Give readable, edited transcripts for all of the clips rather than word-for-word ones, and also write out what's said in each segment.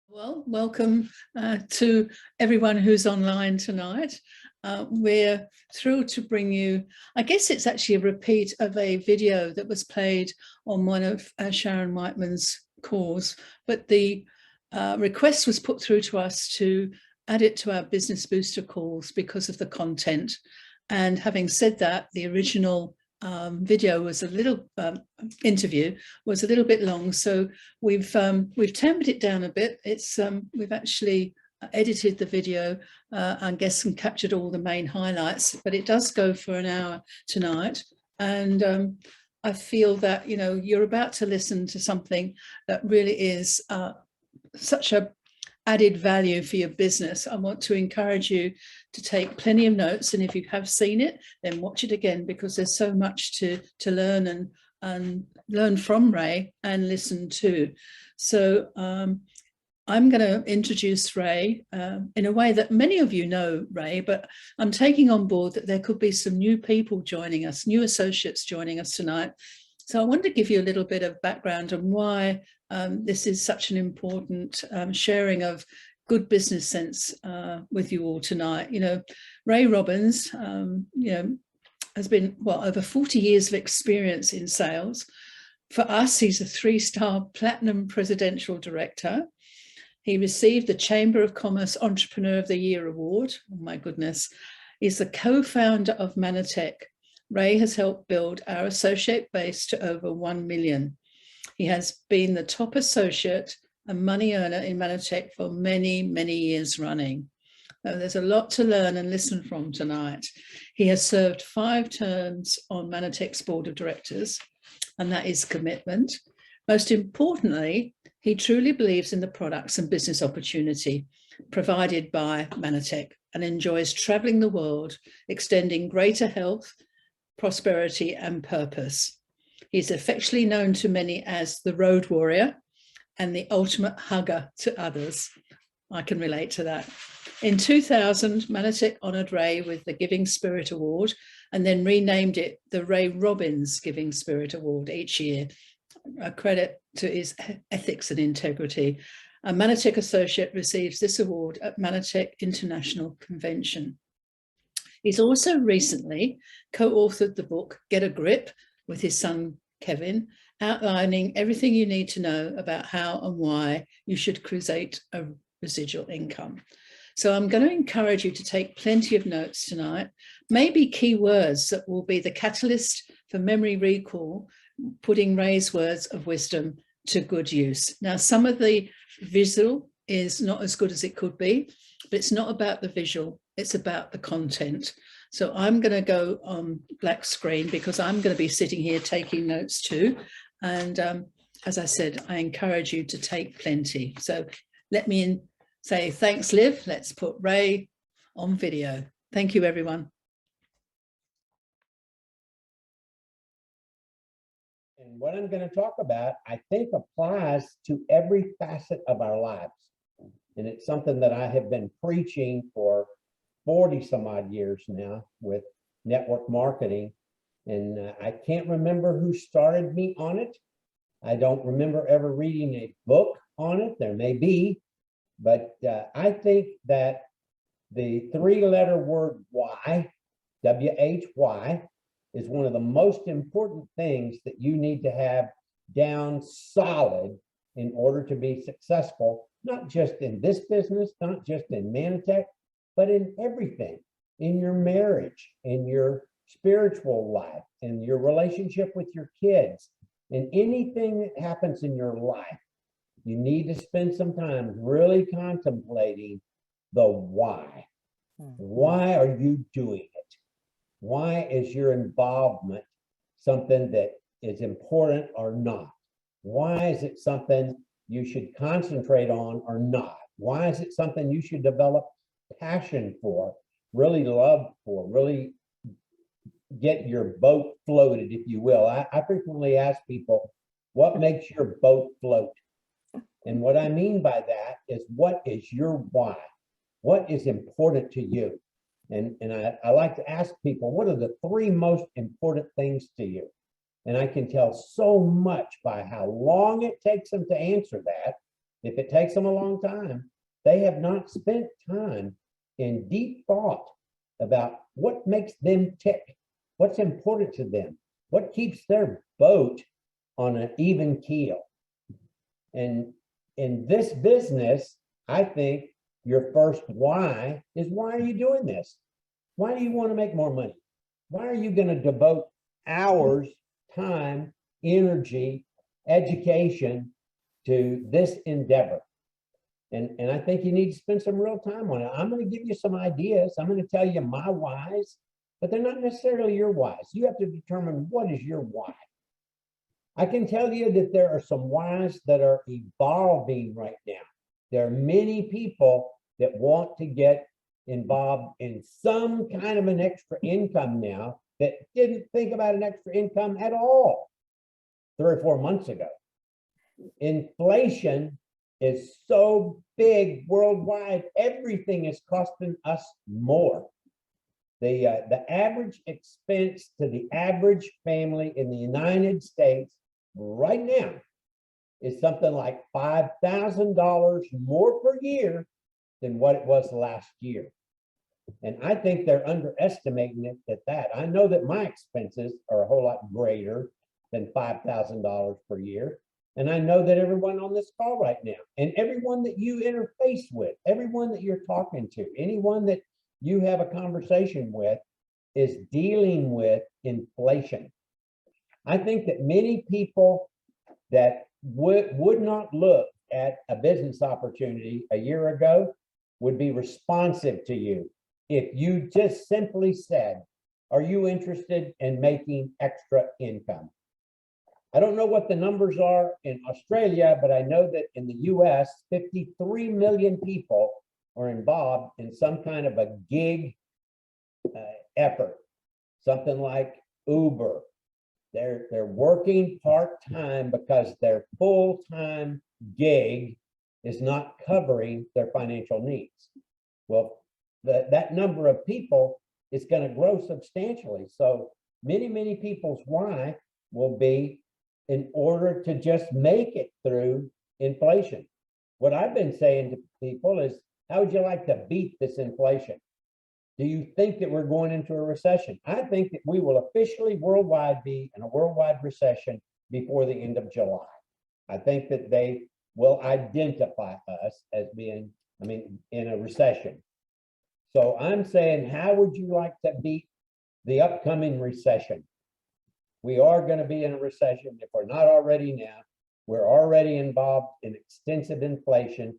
Well, welcome to everyone who's online tonight. We're thrilled to bring you, I guess it's actually a repeat of a video that was played on one of Sharon Whiteman's calls, but the request was put through to us to add it to our Business Booster calls because of the content. And having said that, the original video was a little interview was a little bit long, so we've tempered it down a bit. It's we've actually edited the video and guess and captured all the main highlights, but it does go for an hour tonight. And I feel that you're about to listen to something that really is such a added value for your business. I want to encourage you to take plenty of notes, and if you have seen it, then watch it again, because there's so much to learn and learn from Ray and listen to. So I'm going to introduce Ray in a way that many of you know Ray, but I'm taking on board that there could be some new people joining us, new associates joining us tonight. So I wanted to give you a little bit of background on why this is such an important sharing of good business sense with you all tonight. Ray Robbins, has been, over 40 years of experience in sales. For us, he's a 3-star platinum presidential director. He received the Chamber of Commerce Entrepreneur of the Year award. Oh my goodness. He's the co-founder of Manatech. Ray has helped build our associate base to over 1 million. He has been the top associate and money earner in Manatech for many, many years running. There's a lot to learn and listen from tonight. He has served 5 terms on Manatech's board of directors, and that is commitment. Most importantly, he truly believes in the products and business opportunity provided by Manatech and enjoys traveling the world, extending greater health, prosperity and purpose. He's affectionately known to many as the road warrior and the ultimate hugger to others. I can relate to that. In 2000, Manatech honored Ray with the Giving Spirit Award and then renamed it the Ray Robbins Giving Spirit Award each year, a credit to his ethics and integrity. A Manatech associate receives this award at Manatech International Convention. He's also recently co-authored the book Get a Grip with his son Kevin, outlining everything you need to know about how and why you should create a residual income. So I'm going to encourage you to take plenty of notes tonight, maybe key words that will be the catalyst for memory recall, putting Ray's words of wisdom to good use. Now, some of the visual is not as good as it could be, but it's not about the visual, it's about the content. So I'm going to go on black screen because I'm going to be sitting here taking notes too. And as I said, I encourage you to take plenty. So let me say thanks, Liv. Let's put Ray on video. Thank you, everyone. And what I'm going to talk about, I think, applies to every facet of our lives. And it's something that I have been preaching for 40 some odd years now with network marketing. And I can't remember who started me on it. I don't remember ever reading a book on it. There may be, but I think that the 3-letter word why, W-H-Y, is one of the most important things that you need to have down solid in order to be successful, not just in this business, not just in Manatech, but in everything, in your marriage, in your spiritual life, in your relationship with your kids, in anything that happens in your life. You need to spend some time really contemplating the why. Why are you doing it? Why is your involvement something that is important or not? Why is it something you should concentrate on or not? Why is it something you should develop passion for, really love for, really get your boat floated, if you will? I frequently ask people, what makes your boat float? And what I mean by that is, what is your why? What is important to you? And I like to ask people, what are the 3 most important things to you? And I can tell so much by how long it takes them to answer that if it takes them a long time, they have not spent time in deep thought about what makes them tick, what's important to them, what keeps their boat on an even keel. And in this business, I think your first why is, why are you doing this? Why do you want to make more money? Why are you going to devote hours, time, energy, education to this endeavor? And I think you need to spend some real time on it. I'm going to give you some ideas. I'm going to tell you my whys, but they're not necessarily your whys. You have to determine what is your why. I can tell you that there are some whys that are evolving right now. There are many people that want to get involved in some kind of an extra income now that didn't think about an extra income at all 3 or 4 months ago. Inflation is so big worldwide, everything is costing us more. The average expense to the average family in the United States right now is something like $5,000 more per year than what it was last year. And I think they're underestimating it at that. I know that my expenses are a whole lot greater than $5,000 per year. And I know that everyone on this call right now, and everyone that you interface with, everyone that you're talking to, anyone that you have a conversation with, is dealing with inflation. I think that many people that would not look at a business opportunity a year ago would be responsive to you if you just simply said, are you interested in making extra income? I don't know what the numbers are in Australia, but I know that in the US, 53 million people are involved in some kind of a gig effort, something like Uber. They're working part-time because their full-time gig is not covering their financial needs. Well, that number of people is going to grow substantially. So many people's why will be in order to just make it through inflation. What I've been saying to people is, how would you like to beat this inflation? Do you think that we're going into a recession? I think that we will officially worldwide be in a worldwide recession before the end of July. I think that they will identify us as being, in a recession. So I'm saying, how would you like to beat the upcoming recession? We are going to be in a recession. If we're not already now, we're already involved in extensive inflation.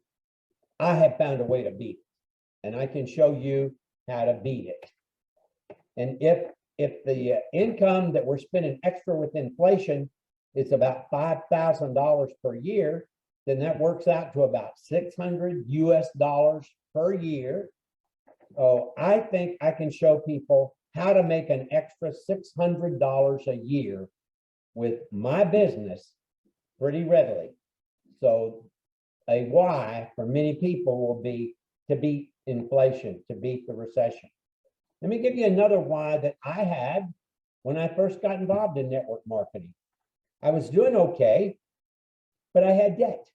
I have found a way to beat it, and I can show you how to beat it. And if the income that we're spending extra with inflation is about $5,000 per year, then that works out to about $600 US per year. So I think I can show people how to make an extra $600 a year with my business pretty readily. So a why for many people will be to beat inflation, to beat the recession. Let me give you another why that I had when I first got involved in network marketing. I was doing okay, but I had debt.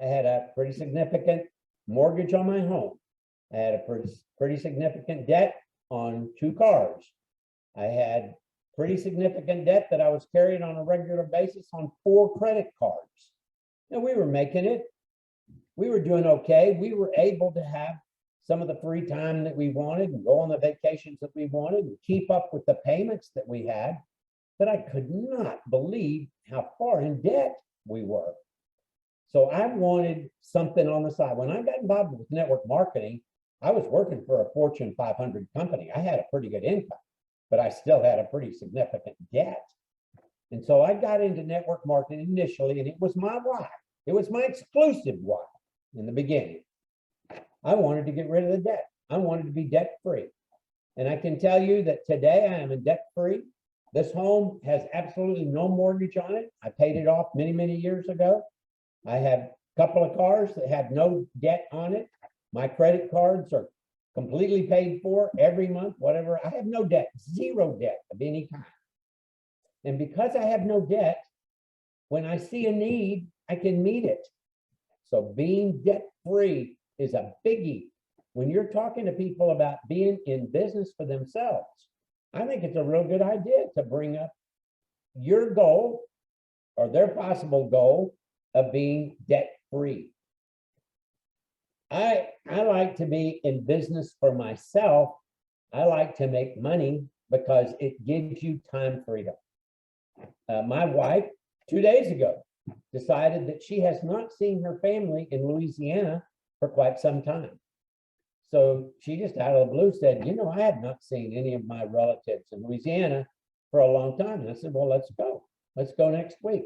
I had a pretty significant mortgage on my home. I had a pretty significant debt on 2 cars. I had pretty significant debt that I was carrying on a regular basis on 4 credit cards. And we were making it. We were doing okay. We were able to have some of the free time that we wanted and go on the vacations that we wanted and keep up with the payments that we had. But I could not believe how far in debt we were. So I wanted something on the side. When I got involved with network marketing, I was working for a Fortune 500 company. I had a pretty good income, but I still had a pretty significant debt. And so I got into network marketing initially, and it was my why. It was my exclusive why in the beginning. I wanted to get rid of the debt. I wanted to be debt-free. And I can tell you that today I am debt-free. This home has absolutely no mortgage on it. I paid it off many years ago. I have a couple of cars that have no debt on it. My credit cards are completely paid for every month, whatever. I have no debt, 0 debt of any kind. And because I have no debt, when I see a need, I can meet it. So being debt-free is a biggie. When you're talking to people about being in business for themselves, I think it's a real good idea to bring up your goal or their possible goal of being debt-free. I like to be in business for myself. I like to make money because it gives you time freedom. My wife, 2 days ago, decided that she has not seen her family in Louisiana for quite some time. So she just out of the blue said, you know, I have not seen any of my relatives in Louisiana for a long time. And I said, well, let's go. Let's go next week.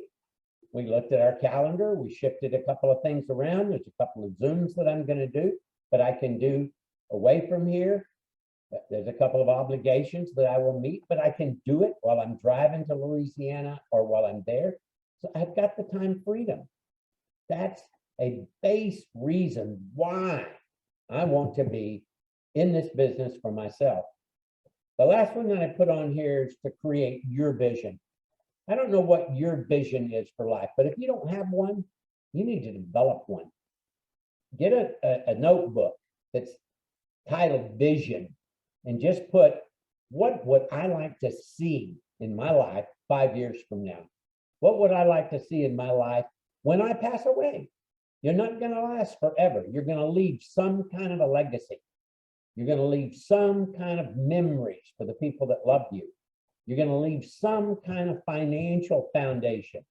We looked at our calendar. We shifted a couple of things around. There's a couple of Zooms that I'm going to do, but I can do away from here. There's a couple of obligations that I will meet, but I can do it while I'm driving to Louisiana or while I'm there. So I've got the time freedom. That's a base reason why I want to be in this business for myself. The last one that I put on here is to create your vision. I don't know what your vision is for life, but if you don't have one, you need to develop one. Get a notebook that's titled Vision and just put, what would I like to see in my life 5 years from now? What would I like to see in my life when I pass away? You're not going to last forever. You're going to leave some kind of a legacy. You're going to leave some kind of memories for the people that love you. You're going to leave some kind of financial foundation.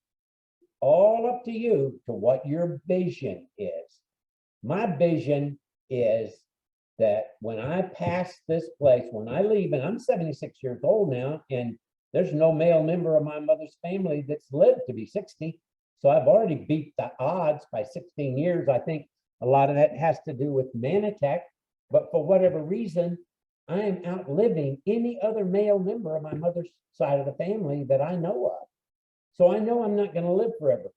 All up to you to what your vision is. My vision is that when I pass this place, when I leave, and I'm 76 years old now, and there's no male member of my mother's family that's lived to be 60. So I've already beat the odds by 16 years. I think a lot of that has to do with Manatech, but for whatever reason, I am outliving any other male member of my mother's side of the family that I know of. So I know I'm not going to live forever.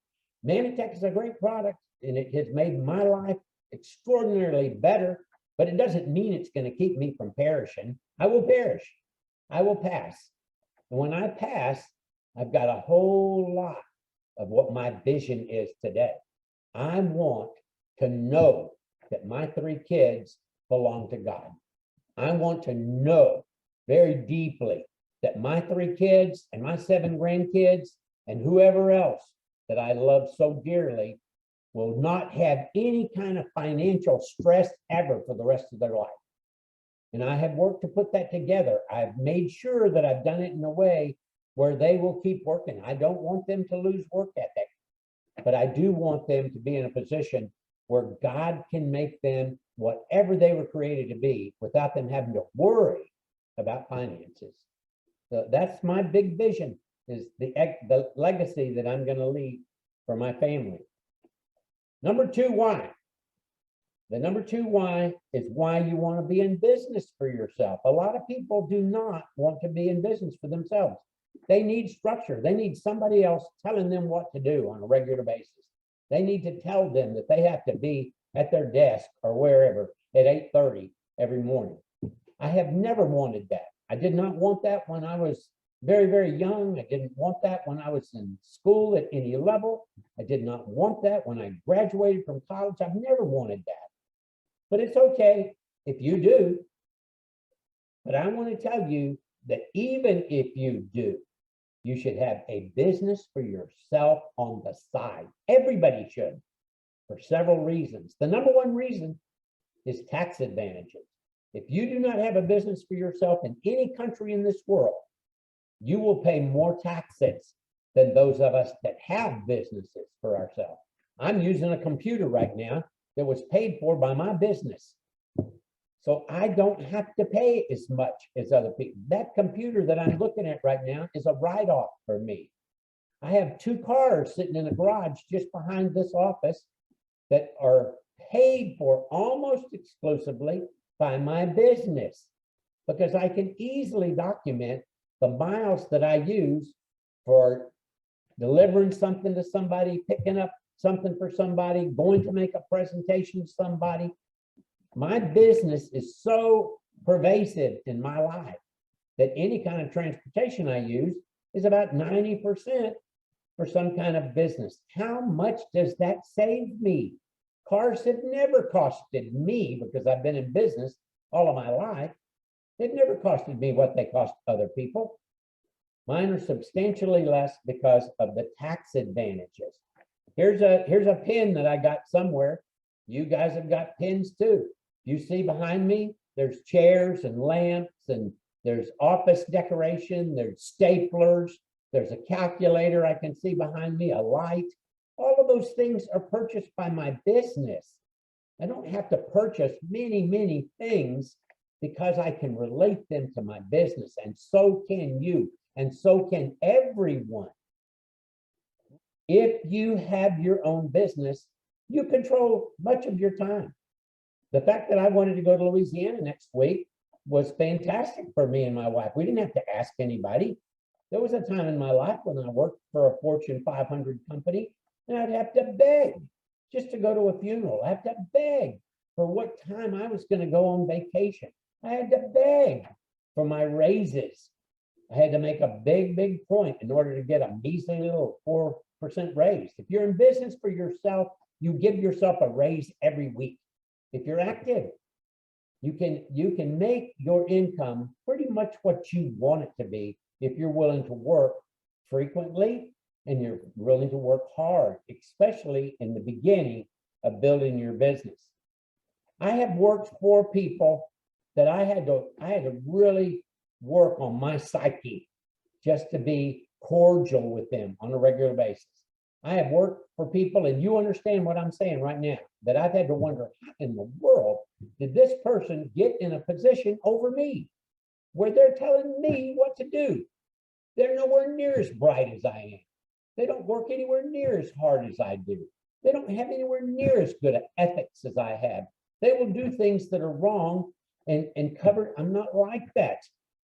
Manatech is a great product, and it has made my life extraordinarily better, but it doesn't mean it's going to keep me from perishing. I will perish. I will pass. And when I pass, I've got a whole lot of what my vision is today. I want to know that my 3 kids belong to God. I want to know very deeply that my 3 kids and my 7 grandkids and whoever else that I love so dearly will not have any kind of financial stress ever for the rest of their life. And I have worked to put that together. I've made sure that I've done it in a way where they will keep working. I don't want them to lose work ethic, but I do want them to be in a position where God can make them whatever they were created to be without them having to worry about finances. So that's my big vision, is the legacy that I'm going to leave for my family. Number 2, why? The number 2 why is why you want to be in business for yourself. A lot of people do not want to be in business for themselves. They need structure. They need somebody else telling them what to do on a regular basis. They need to tell them that they have to be at their desk or wherever at 8:30 every morning. I have never wanted that. I did not want that when I was very, very young. I didn't want that when I was in school at any level. I did not want that when I graduated from college. I've never wanted that. But it's okay if you do. But I want to tell you that even if you do, you should have a business for yourself on the side. Everybody should, for several reasons. The number 1 reason is tax advantages. If you do not have a business for yourself in any country in this world, you will pay more taxes than those of us that have businesses for ourselves. I'm using a computer right now that was paid for by my business. So I don't have to pay as much as other people. That computer that I'm looking at right now is a write-off for me. I have 2 cars sitting in a garage just behind this office that are paid for almost exclusively by my business, because I can easily document the miles that I use for delivering something to somebody, picking up something for somebody, going to make a presentation to somebody. My business is so pervasive in my life that any kind of transportation I use is about 90% for some kind of business. How much does that save me? Cars have never costed me, because I've been in business all of my life, they've never costed me what they cost other people. Mine are substantially less because of the tax advantages. Here's a pin that I got somewhere. You guys have got pins too. You see behind me, there's chairs and lamps, and there's office decoration, there's staplers, there's a calculator I can see behind me, a light. All of those things are purchased by my business. I don't have to purchase many, many things because I can relate them to my business, and so can you, and so can everyone. If you have your own business, you control much of your time. The fact that I wanted to go to Louisiana next week was fantastic for me and my wife. We didn't have to ask anybody. There was a time in my life when I worked for a Fortune 500 company, and I'd have to beg just to go to a funeral. I have to beg for what time I was going to go on vacation. I had to beg for my raises. I had to make a big, big point in order to get a measly little 4% raise. If you're in business for yourself, you give yourself a raise every week. If you're active, you can make your income pretty much what you want it to be if you're willing to work frequently and you're willing to work hard, especially in the beginning of building your business. I have worked for people that I had to really work on my psyche just to be cordial with them on a regular basis. I have worked for people, and you understand what I'm saying right now, that I've had to wonder, how in the world did this person get in a position over me where they're telling me what to do? They're nowhere near as bright as I am. They don't work anywhere near as hard as I do. They don't have anywhere near as good ethics as I have. They will do things that are wrong and cover. I'm not like that.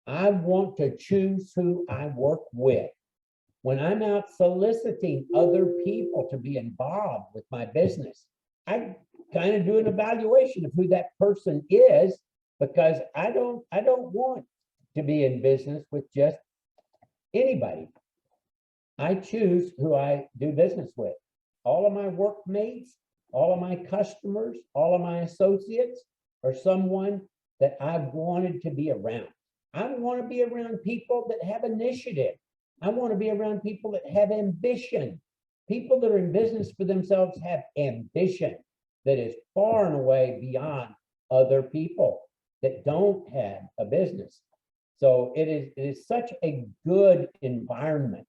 I want to choose who I work with. When I'm out soliciting other people to be involved with my business, I kind of do an evaluation of who that person is, because I don't want to be in business with just anybody. I choose who I do business with. All of my workmates, all of my customers, all of my associates are someone that I wanted to be around. I want to be around people that have initiative. I want to be around people that have ambition. People that are in business for themselves have ambition that is far and away beyond other people that don't have a business. So it is such a good environment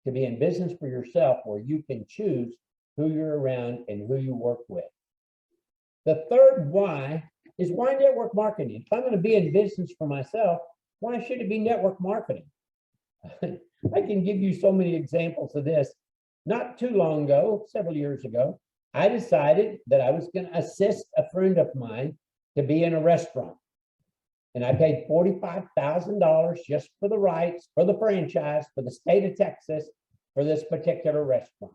to be in business for yourself, where you can choose who you're around and who you work with. The third why is, why network marketing? If I'm going to be in business for myself, why should it be network marketing? I can give you so many examples of this. Not too long ago, several years ago, I decided that I was going to assist a friend of mine to be in a restaurant. And I paid $45,000 just for the rights, for the franchise, for the state of Texas, for this particular restaurant.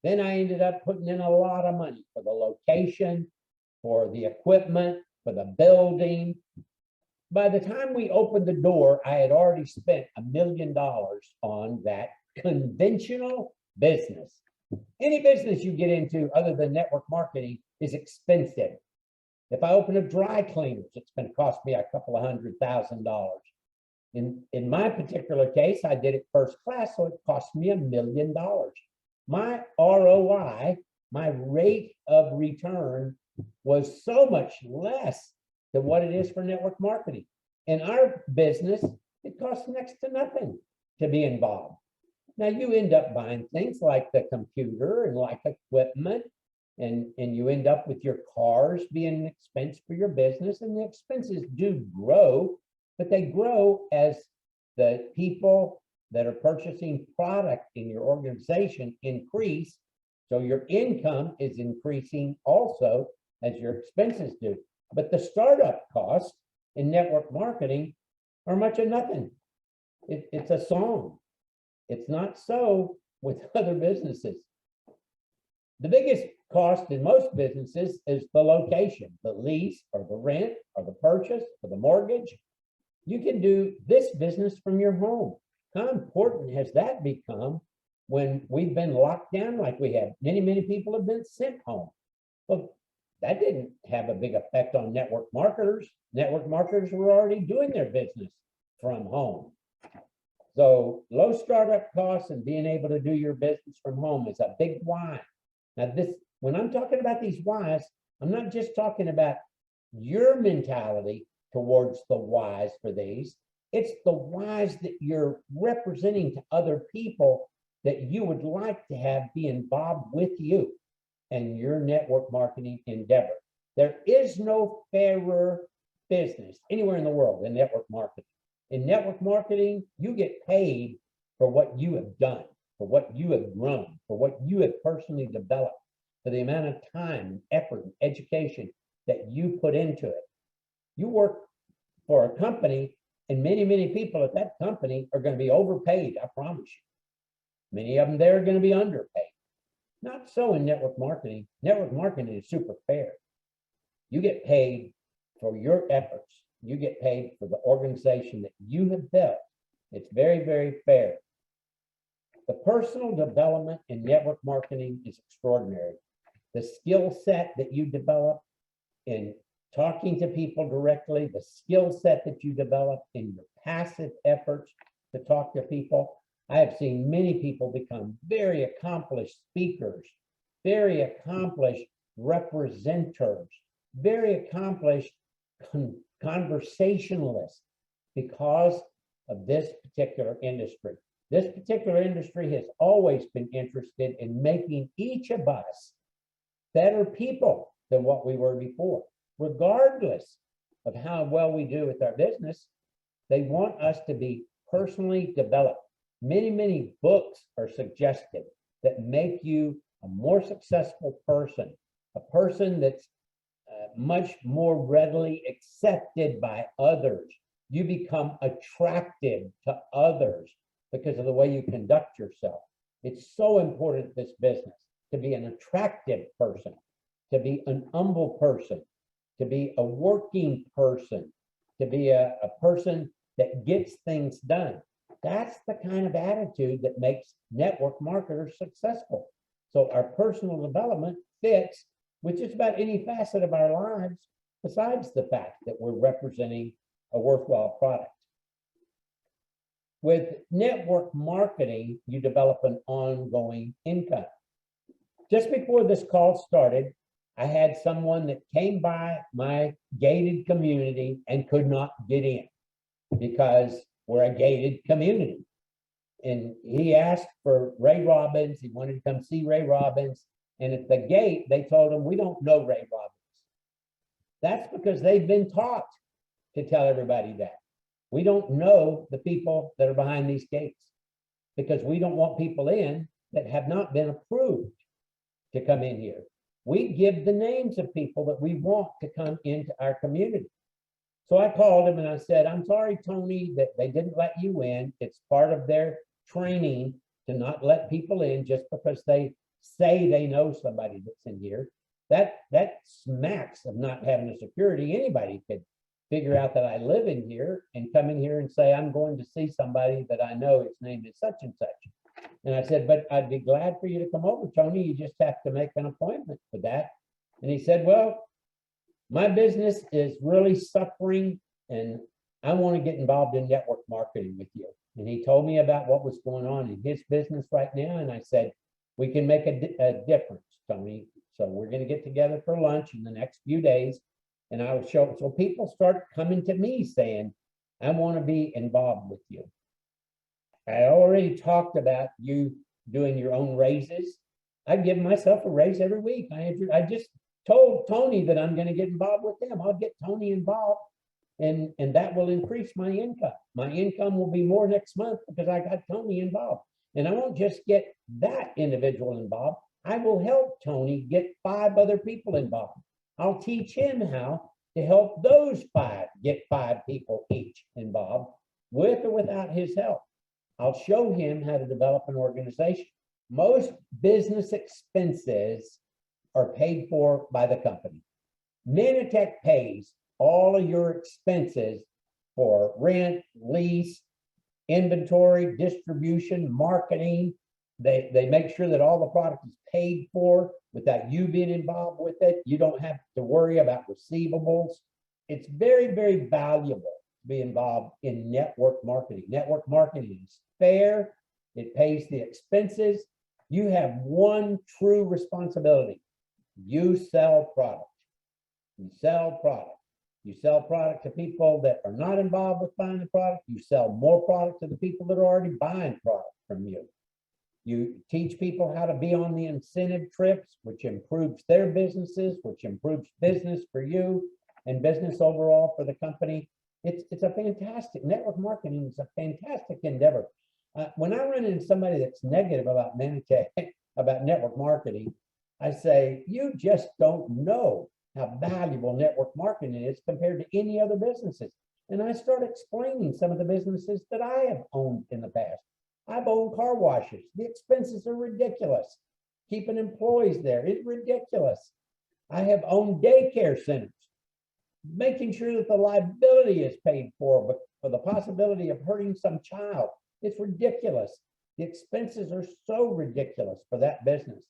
Then I ended up putting in a lot of money for the location, for the equipment, for the building. By the time we opened the door, I had already spent $1 million on that conventional business. Any business you get into other than network marketing is expensive. If I open a dry cleaners, it's going to cost me a couple of $100,000. In my particular case, I did it first class, so it cost me $1 million. My ROI, my rate of return, was so much less than what it is for network marketing. In our business, it costs next to nothing to be involved. Now, you end up buying things like the computer and like equipment, and you end up with your cars being an expense for your business, and the expenses do grow, but they grow as the people that are purchasing product in your organization increase. So your income is increasing also as your expenses do. But the startup costs in network marketing are much of nothing. It's a song. It's not so with other businesses. The biggest cost in most businesses is the location, the lease or the rent or the purchase or the mortgage. You can do this business from your home. How important has that become when we've been locked down like we have? Many people have been sent home. Well, that didn't have a big effect on network marketers. Network marketers were already doing their business from home. So low startup costs and being able to do your business from home is a big why. Now when I'm talking about these whys, I'm not just talking about your mentality towards the whys for these. It's the whys that you're representing to other people that you would like to have be involved with you and your network marketing endeavor. There is no fairer business anywhere in the world than network marketing. In network marketing, you get paid for what you have done, for what you have grown, for what you have personally developed, for the amount of time, effort, and education that you put into it. You work for a company, and many, many people at that company are going to be overpaid, I promise you. Many of them there are going to be underpaid. Not so in network marketing. Network marketing is super fair. You get paid for your efforts. You get paid for the organization that you have built. It's very, very fair. The personal development in network marketing is extraordinary. The skill set that you develop in talking to people directly, the skill set that you develop in your passive efforts to talk to people. I have seen many people become very accomplished speakers, very accomplished representers, very accomplished conversationalists because of this particular industry. This particular industry has always been interested in making each of us better people than what we were before. Regardless of how well we do with our business, they want us to be personally developed. Many, many books are suggested that make you a more successful person, a person that's much more readily accepted by others. You become attractive to others because of the way you conduct yourself. It's so important in this business to be an attractive person, to be an humble person, to be a working person, to be a person that gets things done. That's the kind of attitude that makes network marketers successful. So our personal development fits with just about any facet of our lives, besides the fact that we're representing a worthwhile product. With network marketing, you develop an ongoing income. Just before this call started, I had someone that came by my gated community and could not get in because we're a gated community. And he asked for Ray Robbins. He wanted to come see Ray Robbins. And at the gate, they told him, we don't know Ray Robbins. That's because they've been taught to tell everybody that. We don't know the people that are behind these gates because we don't want people in that have not been approved to come in here. We give the names of people that we want to come into our community. So I called him and I said, I'm sorry, Tony, that they didn't let you in. It's part of their training to not let people in just because they say they know somebody that's in here. That smacks of not having a security. Anybody could figure out that I live in here and come in here and say, I'm going to see somebody that I know, his name is such and such. And I said, but I'd be glad for you to come over, Tony. You just have to make an appointment for that. And he said, well, my business is really suffering and I want to get involved in network marketing with you. And he told me about what was going on in his business right now. And I said, we can make a difference, Tony. So we're going to get together for lunch in the next few days. And I will show. So people start coming to me saying, I want to be involved with you. I already talked about you doing your own raises. I give myself a raise every week. I just told Tony that I'm going to get involved with them. I'll get Tony involved and that will increase my income. My income will be more next month because I got Tony involved. And I won't just get that individual involved. I will help Tony get 5 other people involved. I'll teach him how to help those 5 get 5 people each involved with or without his help. I'll show him how to develop an organization. Most business expenses are paid for by the company. Minitech pays all of your expenses for rent, lease, inventory, distribution, marketing, They make sure that all the product is paid for without you being involved with it. You don't have to worry about receivables. It's very, very valuable to be involved in network marketing. Network marketing is fair. It pays the expenses. You have one true responsibility. You sell product. You sell product. You sell product to people that are not involved with buying the product. You sell more product to the people that are already buying product from you. You teach people how to be on the incentive trips, which improves their businesses, which improves business for you and business overall for the company. It's a fantastic, network marketing is a fantastic endeavor. When I run into somebody that's negative about Manitech, about network marketing, I say, you just don't know how valuable network marketing is compared to any other businesses. And I start explaining some of the businesses that I have owned in the past. I've owned car washes. The expenses are ridiculous. Keeping employees there is ridiculous. I have owned daycare centers. Making sure that the liability is paid for, but for the possibility of hurting some child, it's ridiculous. The expenses are so ridiculous for that business.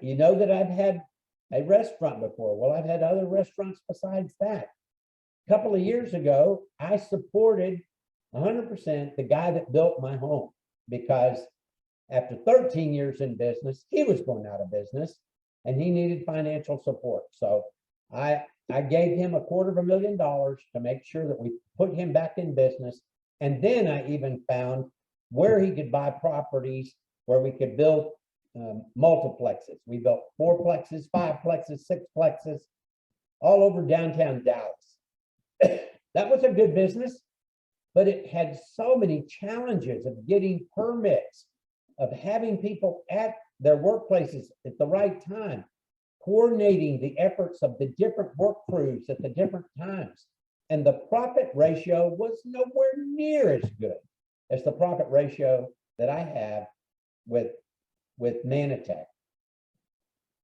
You know that I've had a restaurant before. Well, I've had other restaurants besides that. A couple of years ago, I supported 100% the guy that built my home, because after 13 years in business, he was going out of business and he needed financial support. So I gave him $250,000 to make sure that we put him back in business. And then I even found where he could buy properties where we could build multiplexes. We built 4plexes, 5plexes, 6plexes, all over downtown Dallas. That was a good business, but it had so many challenges of getting permits, of having people at their workplaces at the right time, coordinating the efforts of the different work crews at the different times. And the profit ratio was nowhere near as good as the profit ratio that I have with Manitech.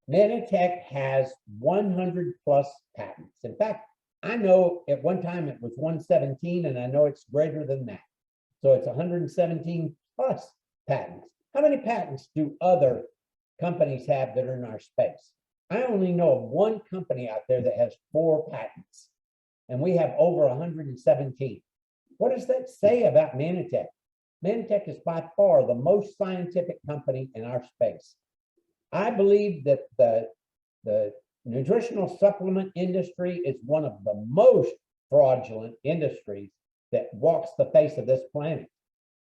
Manitech has 100 plus patents. In fact, I know at one time it was 117, and I know it's greater than that. So it's 117 plus patents. How many patents do other companies have that are in our space? I only know of one company out there that has 4 patents, and we have over 117. What does that say about Manitech? Manitech is by far the most scientific company in our space. I believe that the nutritional supplement industry is one of the most fraudulent industries that walks the face of this planet.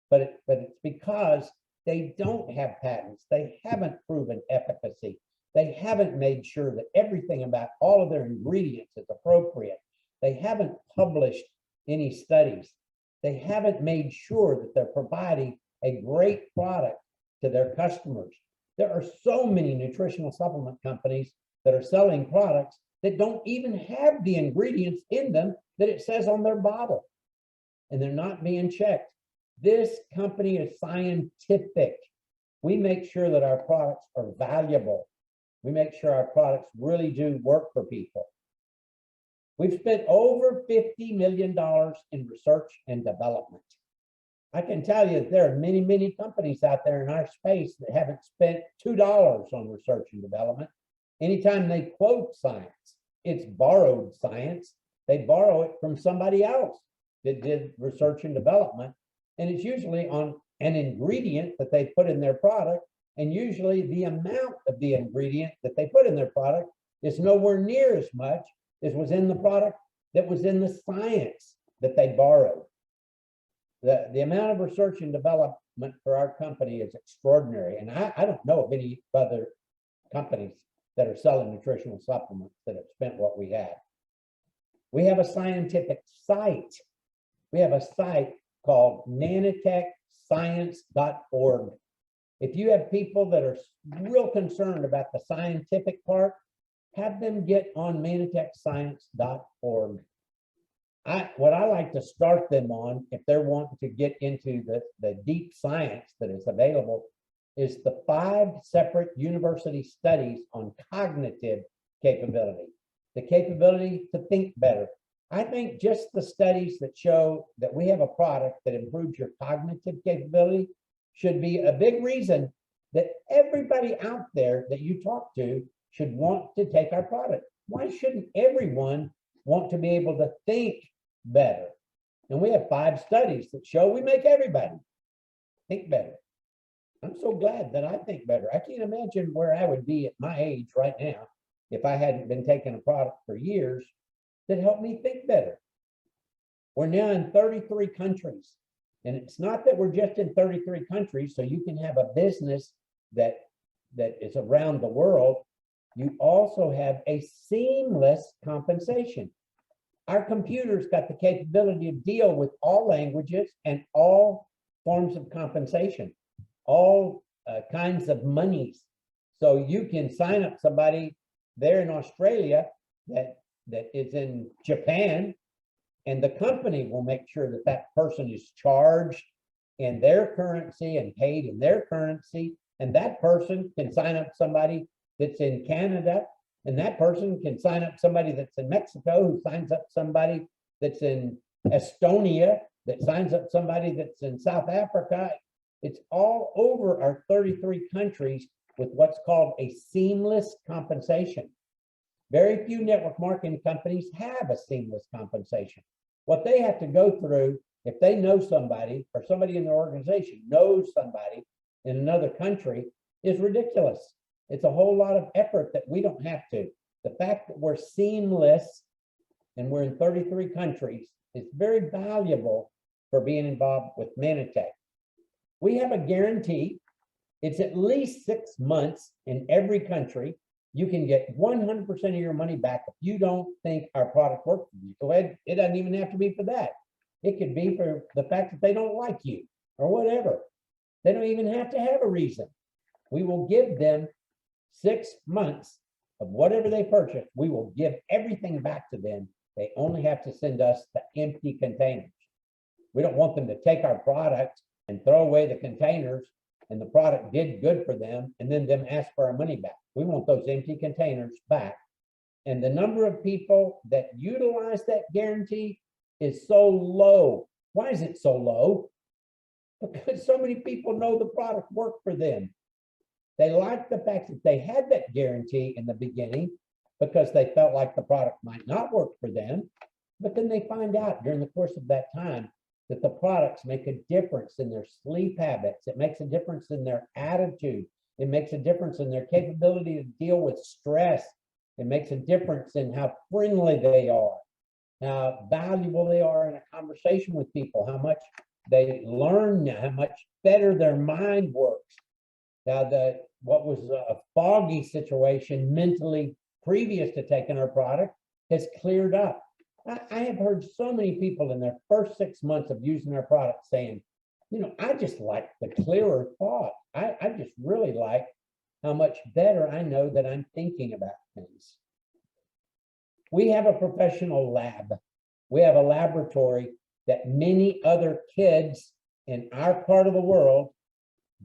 But it's because they don't have patents. They haven't proven efficacy. They haven't made sure that everything about all of their ingredients is appropriate. They haven't published any studies. They haven't made sure that they're providing a great product to their customers. There are so many nutritional supplement companies that are selling products that don't even have the ingredients in them that it says on their bottle, and they're not being checked. This company is scientific. We make sure that our products are valuable. We make sure our products really do work for people. We've spent over $50 million in research and development. I can tell you that there are many, many companies out there in our space that haven't spent $2 on research and development. Anytime they quote science, it's borrowed science. They borrow it from somebody else that did research and development. And it's usually on an ingredient that they put in their product. And usually the amount of the ingredient that they put in their product is nowhere near as much as was in the product that was in the science that they borrowed. The amount of research and development for our company is extraordinary. And I don't know of any other companies that are selling nutritional supplements that have spent what we have. We have a scientific site. We have a site called manitechscience.org. If you have people that are real concerned about the scientific part, have them get on manitechscience.org. What I like to start them on, if they're wanting to get into the deep science that is available, is the 5 separate university studies on cognitive capability, the capability to think better. I think just the studies that show that we have a product that improves your cognitive capability should be a big reason that everybody out there that you talk to should want to take our product. Why shouldn't everyone want to be able to think better? And we have 5 studies that show we make everybody think better. I'm so glad that I think better. I can't imagine where I would be at my age right now if I hadn't been taking a product for years that helped me think better. We're now in 33 countries. And it's not that we're just in 33 countries, so you can have a business that is around the world. You also have a seamless compensation. Our computers got the capability to deal with all languages and all forms of compensation, all kinds of monies. So you can sign up somebody there in Australia that is in Japan, and the company will make sure that that person is charged in their currency and paid in their currency. And that person can sign up somebody that's in Canada, and that person can sign up somebody that's in Mexico, who signs up somebody that's in Estonia, that signs up somebody that's in South Africa. It's all over our 33 countries with what's called a seamless compensation. Very few network marketing companies have a seamless compensation. What they have to go through, if they know somebody or somebody in their organization knows somebody in another country, is ridiculous. It's a whole lot of effort that we don't have to. The fact that we're seamless and we're in 33 countries is very valuable for being involved with Manatech. We have a guarantee. It's at least 6 months in every country. You can get 100% of your money back if you don't think our product works for you. So it doesn't even have to be for that. It could be for the fact that they don't like you or whatever. They don't even have to have a reason. We will give them 6 months of whatever they purchase. We will give everything back to them. They only have to send us the empty containers. We don't want them to take our product and throw away the containers and the product did good for them and then them ask for our money back. We want those empty containers back. And the number of people that utilize that guarantee is so low. Why is it so low? Because so many people know the product worked for them. They like the fact that they had that guarantee in the beginning because they felt like the product might not work for them. But then they find out during the course of that time that the products make a difference in their sleep habits. It makes a difference in their attitude. It makes a difference in their capability to deal with stress. It makes a difference in how friendly they are, how valuable they are in a conversation with people, how much they learn, how much better their mind works. Now, what was a foggy situation mentally previous to taking our product has cleared up. I have heard so many people in their first 6 months of using our product saying, you know, I just like the clearer thought. I just really like how much better I know that I'm thinking about things. We have a professional lab. We have a laboratory that many other kids in our part of the world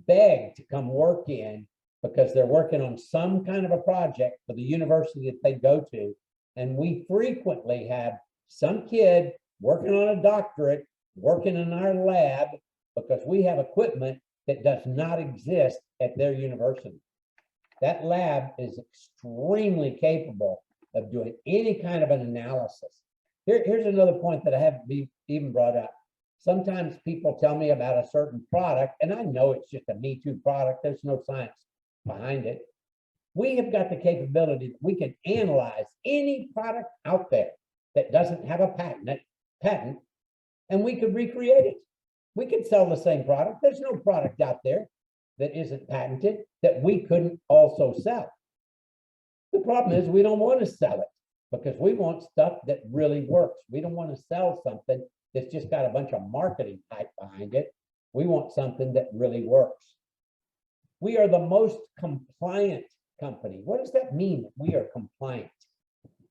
beg to come work in because they're working on some kind of a project for the university that they go to. And we frequently have some kid working on a doctorate, working in our lab because we have equipment that does not exist at their university. That lab is extremely capable of doing any kind of an analysis. Here's another point that I haven't even brought up. Sometimes people tell me about a certain product, and I know it's just a Me Too product. There's no science behind it. We have got the capability that we can analyze any product out there that doesn't have a patent, and we could recreate it. We could sell the same product. There's no product out there that isn't patented that we couldn't also sell. The problem is we don't want to sell it because we want stuff that really works. We don't want to sell something that's just got a bunch of marketing hype behind it. We want something that really works. We are the most compliant company. What does that mean that we are compliant?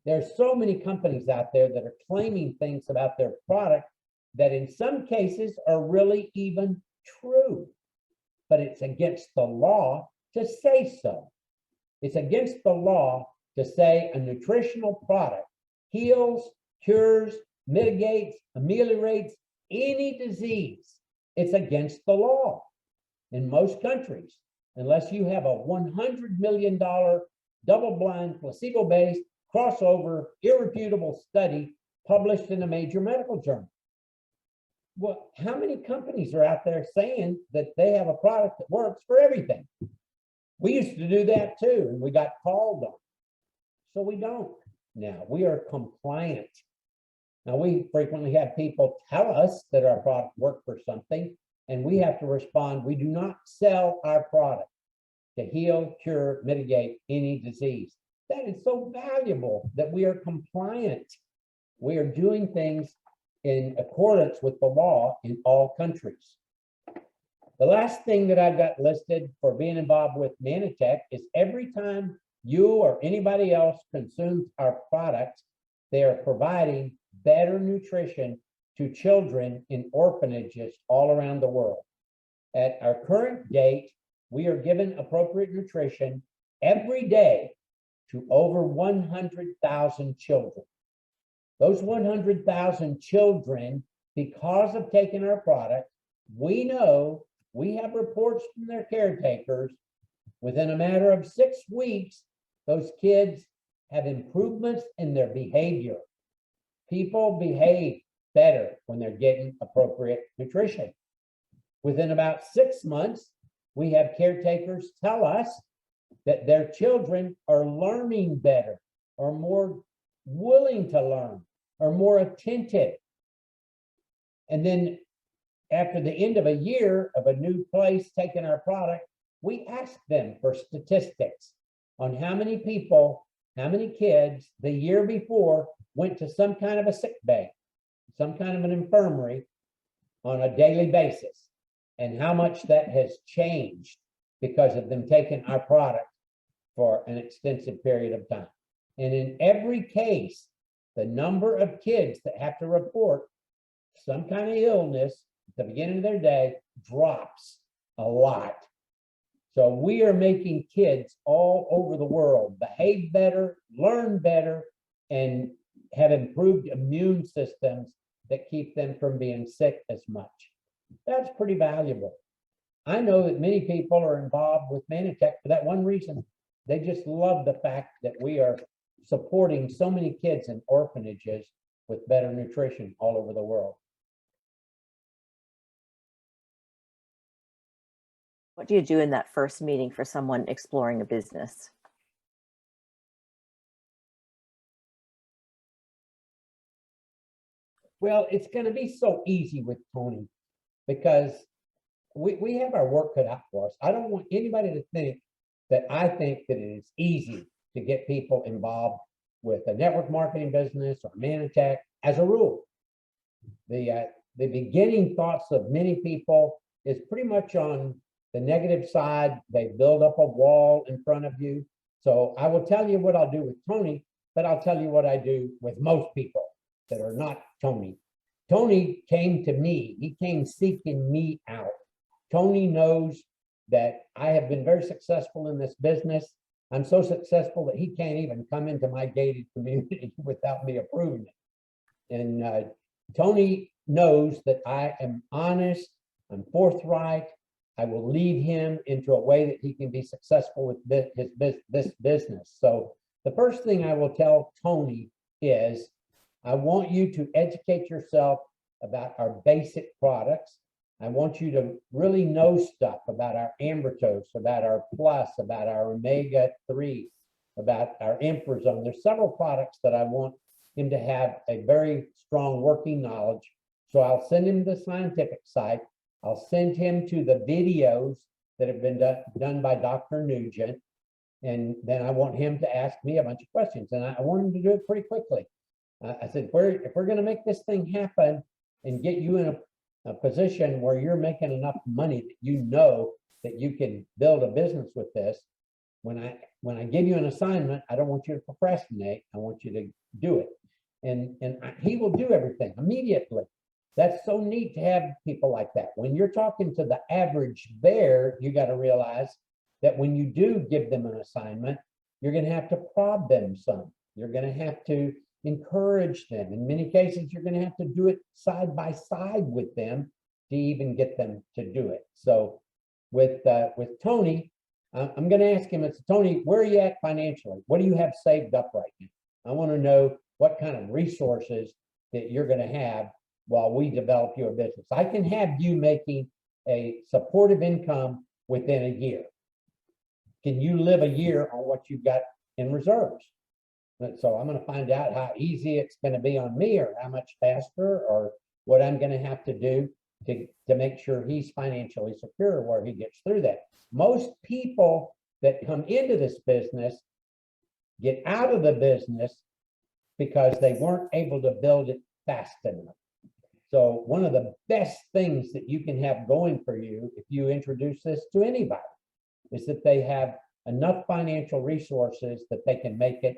There's so many companies out there that are claiming things about their product that in some cases are really even true, but it's against the law to say so. It's against the law to say a nutritional product heals, cures, mitigates, ameliorates any disease. It's against the law in most countries. unless you have a $100 million double-blind, placebo-based, crossover, irrefutable study published in a major medical journal. Well, how many companies are out there saying that they have a product that works for everything? We used to do that too, and we got called on. So we don't now. We are compliant. Now, we frequently have people tell us that our product worked for something, and we have to respond. We do not sell our product to heal, cure, mitigate any disease. That is so valuable that we are compliant. We are doing things in accordance with the law in all countries. The last thing that I've got listed for being involved with Nanotech is every time you or anybody else consumes our product, they are providing better nutrition to children in orphanages all around the world. At our current date, we are given appropriate nutrition every day to over 100,000 children. Those 100,000 children, because of taking our product, we know, we have reports from their caretakers, within a matter of 6 weeks, those kids have improvements in their behavior. People behave better when they're getting appropriate nutrition. Within about 6 months, we have caretakers tell us that their children are learning better, or more willing to learn, or more attentive. And then after the end of a year of a new place taking our product, we ask them for statistics on how many people, how many kids the year before went to some kind of a sick bay, some kind of an infirmary on a daily basis, and how much that has changed because of them taking our product for an extensive period of time. And in every case, the number of kids that have to report some kind of illness at the beginning of their day drops a lot. So we are making kids all over the world behave better, learn better, and have improved immune systems that keep them from being sick as much. That's pretty valuable. I know that many people are involved with Nanotech for that one reason. They just love the fact that we are supporting so many kids in orphanages with better nutrition all over the world. What do you do in that first meeting for someone exploring a business? Well, it's going to be so easy with Tony because we have our work cut out for us. I don't want anybody to think that I think that it is easy to get people involved with a network marketing business or Nanotech. As a rule, the beginning thoughts of many people is pretty much on the negative side. They build up a wall in front of you. So I will tell you what I'll do with Tony, but I'll tell you what I do with most people that are not Tony. Tony came to me. He came seeking me out. Tony knows that I have been very successful in this business. I'm so successful that he can't even come into my gated community without me approving it. And Tony knows that I am honest, I'm forthright. I will lead him into a way that he can be successful with this business. So the first thing I will tell Tony is, I want you to educate yourself about our basic products. I want you to really know stuff about our Ambritose, about our Plus, about our Omega-3, about our Emperazone. There's several products that I want him to have a very strong working knowledge. So I'll send him the scientific site. I'll send him to the videos that have been done by Dr. Nugent. And then I want him to ask me a bunch of questions. And I want him to do it pretty quickly. I said, if we're going to make this thing happen and get you in a position where you're making enough money that you know that you can build a business with this, when I give you an assignment, I don't want you to procrastinate. I want you to do it. And he will do everything immediately. That's so neat to have people like that. When you're talking to the average bear, you got to realize that when you do give them an assignment, you're going to have to prod them some. You're going to have to encourage them. In many cases, you're going to have to do it side by side with them to even get them to do it. So with Tony, I'm going to ask him, it's Tony, where are you at financially? What do you have saved up right now? I want to know what kind of resources that you're going to have while we develop your business. I can have you making a supportive income within a year. Can you live a year on what you've got in reserves? So I'm going to find out how easy it's going to be on me, or how much faster, or what I'm going to have to do to make sure he's financially secure where he gets through that. Most people that come into this business get out of the business because they weren't able to build it fast enough. So one of the best things that you can have going for you, if you introduce this to anybody, is that they have enough financial resources that they can make it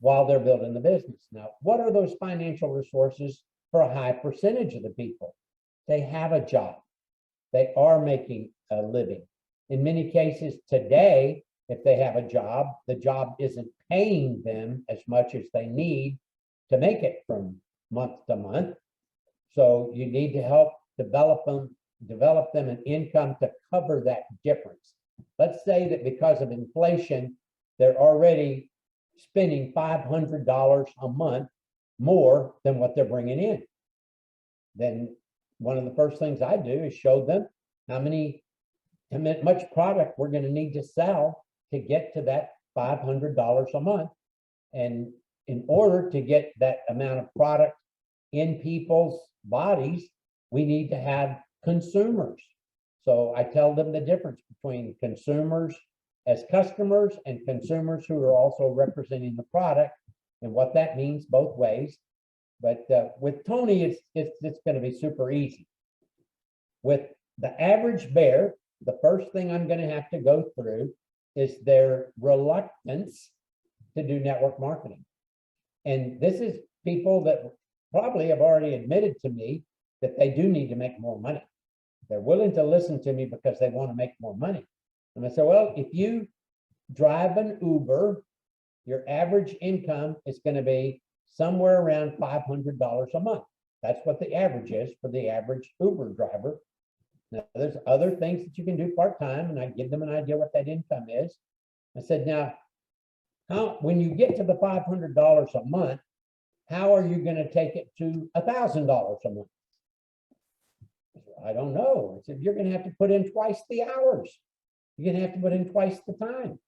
while they're building the business. Now, what are those financial resources for a high percentage of the people? They have a job. They are making a living. In many cases today, if they have a job, the job isn't paying them as much as they need to make it from month to month. So you need to help develop them an income to cover that difference. Let's say that because of inflation, they're already spending $500 a month more than what they're bringing in. Then one of the first things I do is show them how much product we're going to need to sell to get to that $500 a month. And in order to get that amount of product in people's bodies, we need to have consumers. So I tell them the difference between consumers as customers and consumers who are also representing the product, and what that means both ways. But with Tony, it's going to be super easy. With the average bear, the first thing I'm going to have to go through is their reluctance to do network marketing. And this is people that probably have already admitted to me that they do need to make more money. They're willing to listen to me because they want to make more money. And I said, well, if you drive an Uber, your average income is going to be somewhere around $500 a month. That's what the average is for the average Uber driver. Now, there's other things that you can do part-time, and I give them an idea what that income is. I said, now, when you get to the $500 a month, how are you going to take it to $1,000 a month? I don't know. I said, you're going to have to put in twice the hours. You're going to have to put in twice the time.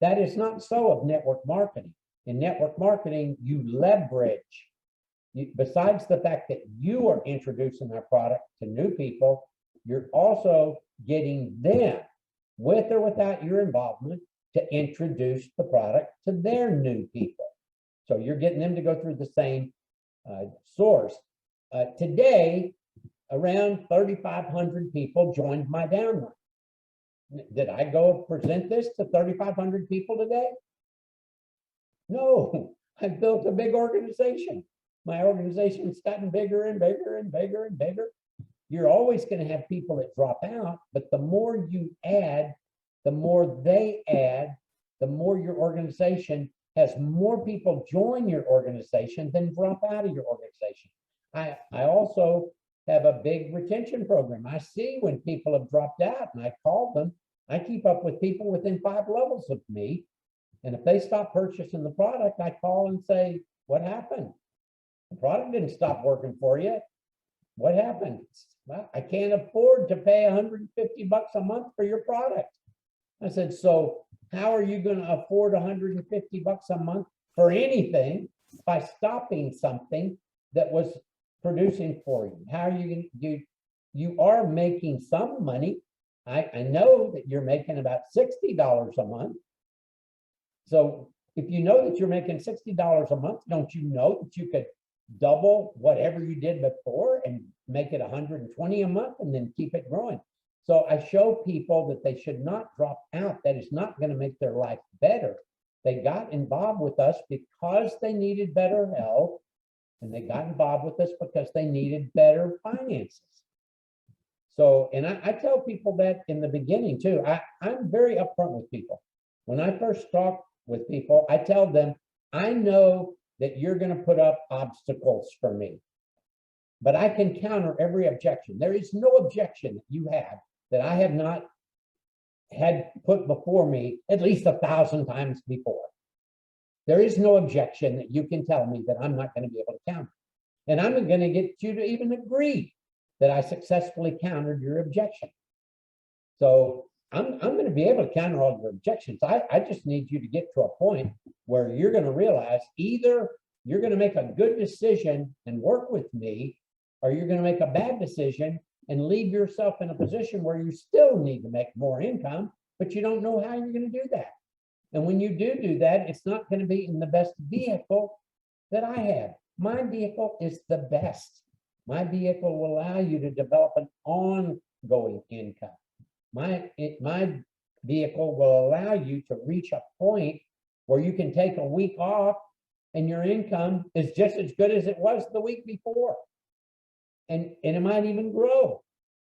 That is not so of network marketing. In network marketing, you leverage. Besides the fact that you are introducing our product to new people, you're also getting them, with or without your involvement, to introduce the product to their new people. So you're getting them to go through the same source. Today, around 3,500 people joined my downline. Did I go present this to 3,500 people today? No, I built a big organization. My organization's gotten bigger and bigger and bigger and bigger. You're always going to have people that drop out, but the more you add, the more they add, the more your organization has more people join your organization than drop out of your organization. I also have a big retention program. I see when people have dropped out and I call them. I keep up with people within 5 levels of me. And if they stop purchasing the product, I call and say, what happened? The product didn't stop working for you. What happened? Well, I can't afford to pay $150 a month for your product. I said, so how are you going to afford $150 a month for anything by stopping something that was producing for you? How are you going to, you are making some money. I know that you're making about $60 a month. So if you know that you're making $60 a month, don't you know that you could double whatever you did before and make it $120 a month and then keep it growing? So I show people that they should not drop out. That is not going to make their life better. They got involved with us because they needed better health, and they got involved with us because they needed better finances. So, and I tell people that in the beginning too. I'm very upfront with people. When I first talk with people, I tell them, I know that you're going to put up obstacles for me, but I can counter every objection. There is no objection that you have that I have not had put before me at least 1,000 times before. There is no objection that you can tell me that I'm not going to be able to counter. And I'm going to get you to even agree that I successfully countered your objection. So I'm going to be able to counter all your objections. I just need you to get to a point where you're going to realize either you're going to make a good decision and work with me, or you're going to make a bad decision and leave yourself in a position where you still need to make more income, but you don't know how you're going to do that. And when you do that, it's not going to be in the best vehicle that I have. My vehicle is the best. My vehicle will allow you to develop an ongoing income. My vehicle will allow you to reach a point where you can take a week off and your income is just as good as it was the week before. And it might even grow.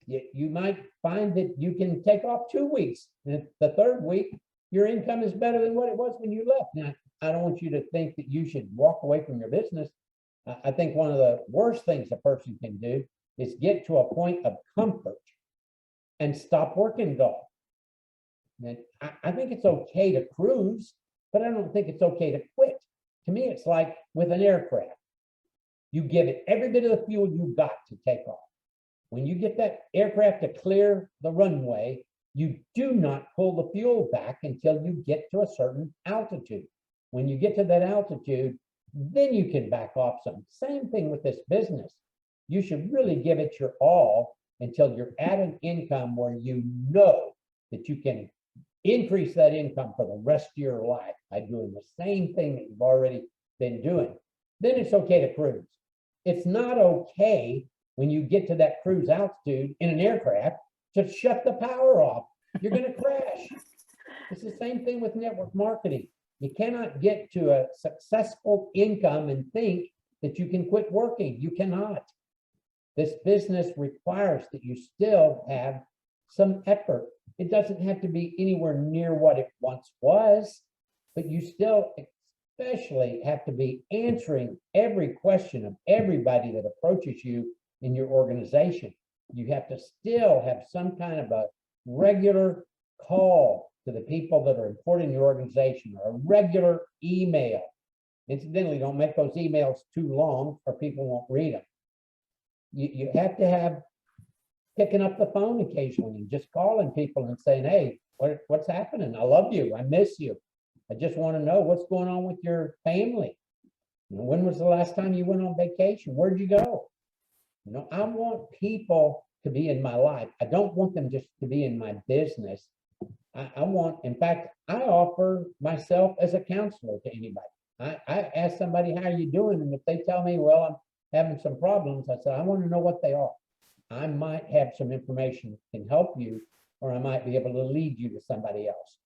You might find that you can take off 2 weeks. And the third week, your income is better than what it was when you left. Now, I don't want you to think that you should walk away from your business. I think one of the worst things a person can do is get to a point of comfort and stop working at all. And I think it's okay to cruise, but I don't think it's okay to quit. To me, it's like with an aircraft. You give it every bit of the fuel you got to take off. When you get that aircraft to clear the runway, you do not pull the fuel back until you get to a certain altitude. When you get to that altitude, then you can back off some. Same thing with this business. You should really give it your all until you're at an income where you know that you can increase that income for the rest of your life by doing the same thing that you've already been doing. Then it's okay to cruise. It's not okay when you get to that cruise altitude in an aircraft to shut the power off. You're going to crash. It's the same thing with network marketing. You cannot get to a successful income and think that you can quit working. You cannot. This business requires that you still have some effort. It doesn't have to be anywhere near what it once was, but you still especially have to be answering every question of everybody that approaches you in your organization. You have to still have some kind of a regular call to the people that are important in your organization, or a regular email. Incidentally, don't make those emails too long or people won't read them. You have to have picking up the phone occasionally and just calling people and saying, hey, what's happening? I love you. I miss you. I just want to know what's going on with your family. When was the last time you went on vacation? Where'd you go? I want people to be in my life. I don't want them just to be in my business. I want, in fact, I offer myself as a counselor to anybody. I ask somebody, how are you doing? And if they tell me, well, I'm having some problems, I said, I want to know what they are. I might have some information that can help you, or I might be able to lead you to somebody else.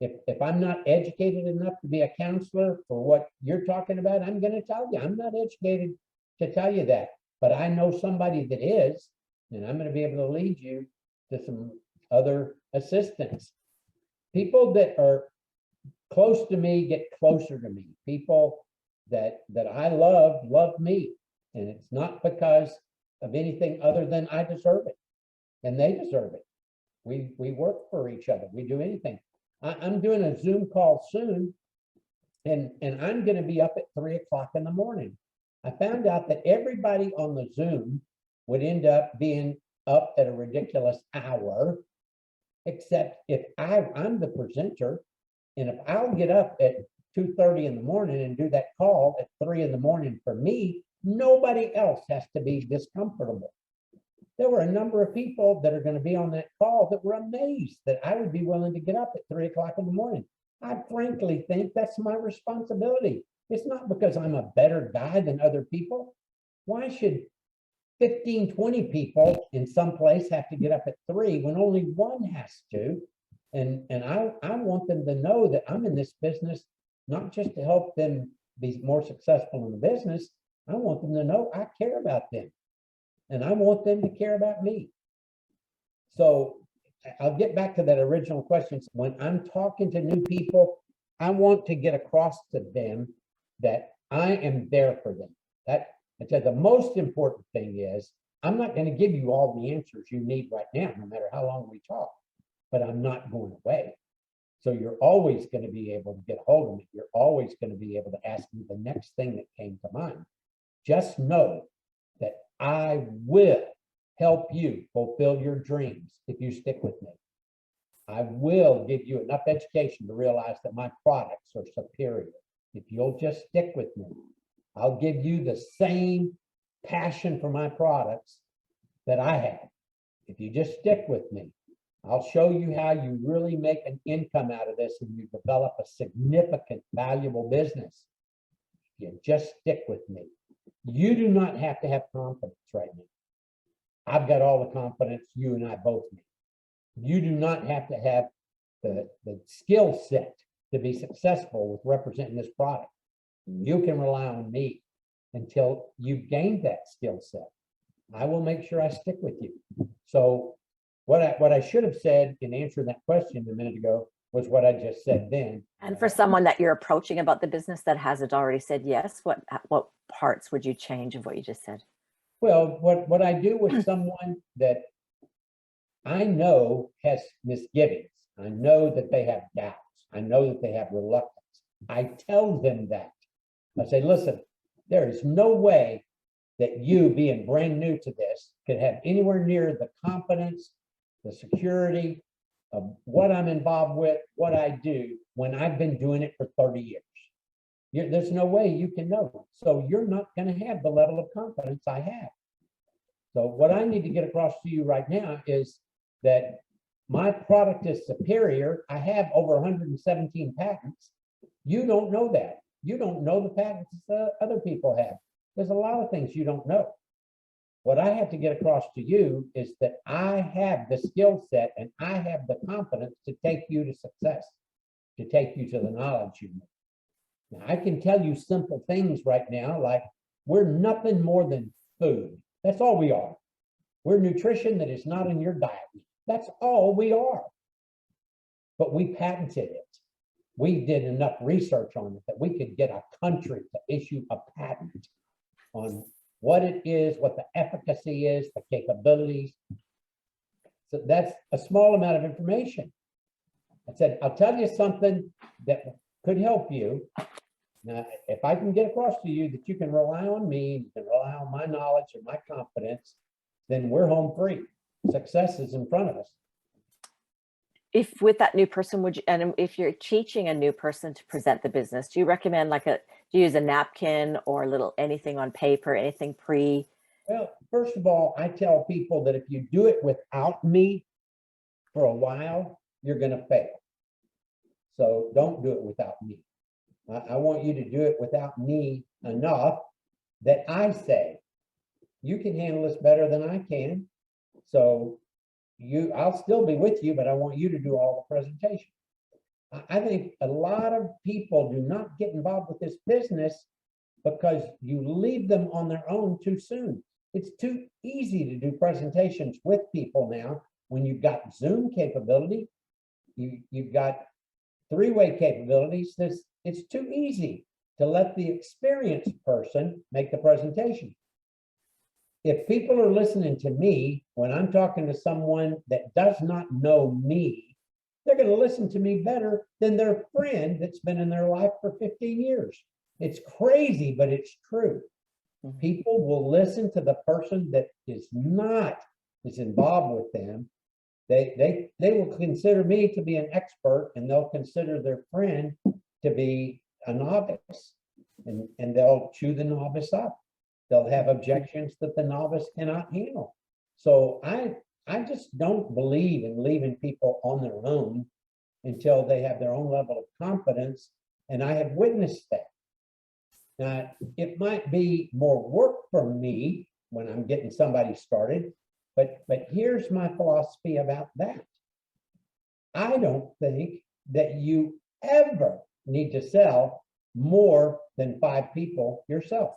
If I'm not educated enough to be a counselor for what you're talking about, I'm going to tell you, I'm not educated to tell you that, but I know somebody that is, and I'm going to be able to lead you to some other assistance. People that are close to me get closer to me. People that I love me. And it's not because of anything other than I deserve it and they deserve it. We work for each other. We do anything. I'm doing a Zoom call soon, and I'm going to be up at 3 o'clock in the morning. I found out that everybody on the Zoom would end up being up at a ridiculous hour, except if I'm the presenter, and if I'll get up at 2:30 in the morning and do that call at 3 in the morning for me, nobody else has to be this comfortable. There were a number of people that are going to be on that call that were amazed that I would be willing to get up at 3 o'clock in the morning. I frankly think that's my responsibility. It's not because I'm a better guy than other people. Why should 15, 20 people in some place have to get up at 3 when only one has to? And I want them to know that I'm in this business, not just to help them be more successful in the business. I want them to know I care about them, and I want them to care about me. So I'll get back to that original question. When I'm talking to new people, I want to get across to them that I am there for them. That I said the most important thing is I'm not going to give you all the answers you need right now, no matter how long we talk. but I'm not going away. So you're always going to be able to get a hold of me. You're always going to be able to ask me the next thing that came to mind. Just know that I will help you fulfill your dreams if you stick with me. I will give you enough education to realize that my products are superior. If you'll just stick with me, I'll give you the same passion for my products that I have. If you just stick with me, I'll show you how you really make an income out of this and you develop a significant, valuable business. You just stick with me. You do not have to have confidence right now. I've got all the confidence you and I both need. You do not have to have the skill set to be successful with representing this product. You can rely on me until you've gained that skill set. I will make sure I stick with you. So what I should have said in answering that question a minute ago was what I just said then. And for someone that you're approaching about the business that hasn't already said yes, what parts would you change of what you just said? Well, what I do with someone that I know has misgivings, I know that they have doubts, I know that they have reluctance, I tell them that. I say, listen, there is no way that you, being brand new to this, could have anywhere near the confidence, the security of what I'm involved with, what I do, when I've been doing it for 30 years. There's no way you can know. So you're not going to have the level of confidence I have. So what I need to get across to you right now is that my product is superior. I have over 117 patents. You don't know that. You don't know the patents that other people have. There's a lot of things you don't know. What I have to get across to you is that I have the skill set and I have the confidence to take you to success, to take you to the knowledge you need. Now, I can tell you simple things right now, like we're nothing more than food. That's all we are. We're nutrition that is not in your diet. That's all we are. But we patented it. We did enough research on it that we could get a country to issue a patent on what it is, what the efficacy is, the capabilities. So that's a small amount of information. I said, I'll tell you something that could help you. Now, if I can get across to you that you can rely on me, you can rely on my knowledge and my confidence, then we're home free. Success is in front of us. If with that new person, and if you're teaching a new person to present the business, do you recommend do you use a napkin or anything on paper, anything pre? Well, first of all, I tell people that if you do it without me for a while, you're going to fail. So don't do it without me. I want you to do it without me enough that I say, you can handle this better than I can. So I'll still be with you, but I want you to do all the presentation. I think a lot of people do not get involved with this business because you leave them on their own too soon. It's too easy to do presentations with people now when you've got Zoom capability, you've got three-way capabilities. It's too easy to let the experienced person make the presentation. If people are listening to me when I'm talking to someone that does not know me, they're going to listen to me better than their friend that's been in their life for 15 years. It's crazy, but it's true. People will listen to the person that is not as involved with them. They will consider me to be an expert, and they'll consider their friend to be a novice, and they'll chew the novice up. They'll have objections that the novice cannot handle. So I just don't believe in leaving people on their own until they have their own level of confidence. And I have witnessed that. Now, it might be more work for me when I'm getting somebody started, but here's my philosophy about that. I don't think that you ever need to sell more than 5 people yourself.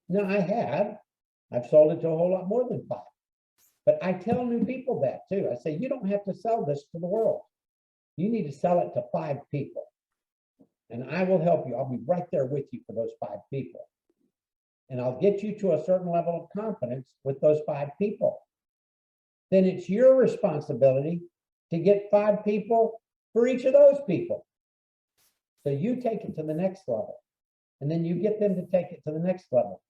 Now, I've sold it to a whole lot more than 5. But I tell new people that too. I say, you don't have to sell this to the world. You need to sell it to 5 people. And I will help you. I'll be right there with you for those 5 people. And I'll get you to a certain level of confidence with those 5 people. Then it's your responsibility to get 5 people for each of those people. So you take it to the next level, and then you get them to take it to the next level.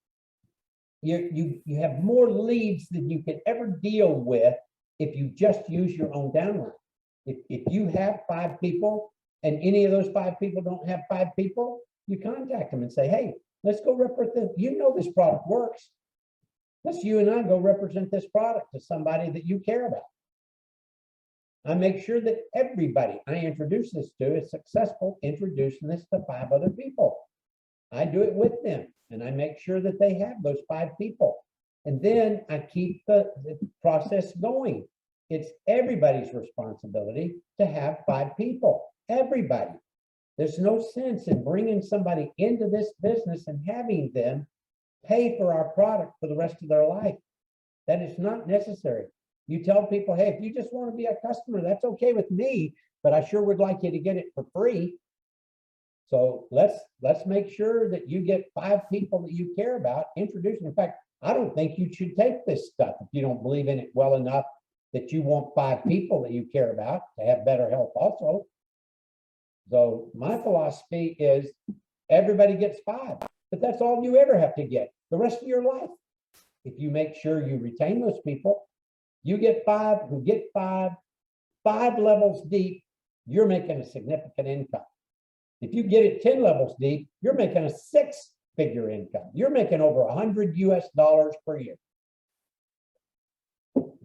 You have more leads than you can ever deal with if you just use your own downline. If you have 5 people and any of those 5 people don't have 5 people, you contact them and say, hey, let's go represent, you know this product works. Let's you and I go represent this product to somebody that you care about. I make sure that everybody I introduce this to is successful introducing this to 5 other people. I do it with them, and I make sure that they have those 5 people. And then I keep the process going. It's everybody's responsibility to have 5 people, everybody. There's no sense in bringing somebody into this business and having them pay for our product for the rest of their life. That is not necessary. You tell people, hey, if you just want to be a customer, that's okay with me, but I sure would like you to get it for free. So let's make sure that you get 5 people that you care about, introduce them. In fact, I don't think you should take this stuff if you don't believe in it well enough that you want 5 people that you care about to have better health also. So my philosophy is everybody gets 5, but that's all you ever have to get the rest of your life. If you make sure you retain those people, you get 5 who get 5 levels deep, you're making a significant income. If you get it 10 levels deep, you're making a 6-figure income. You're making over $100 US per year.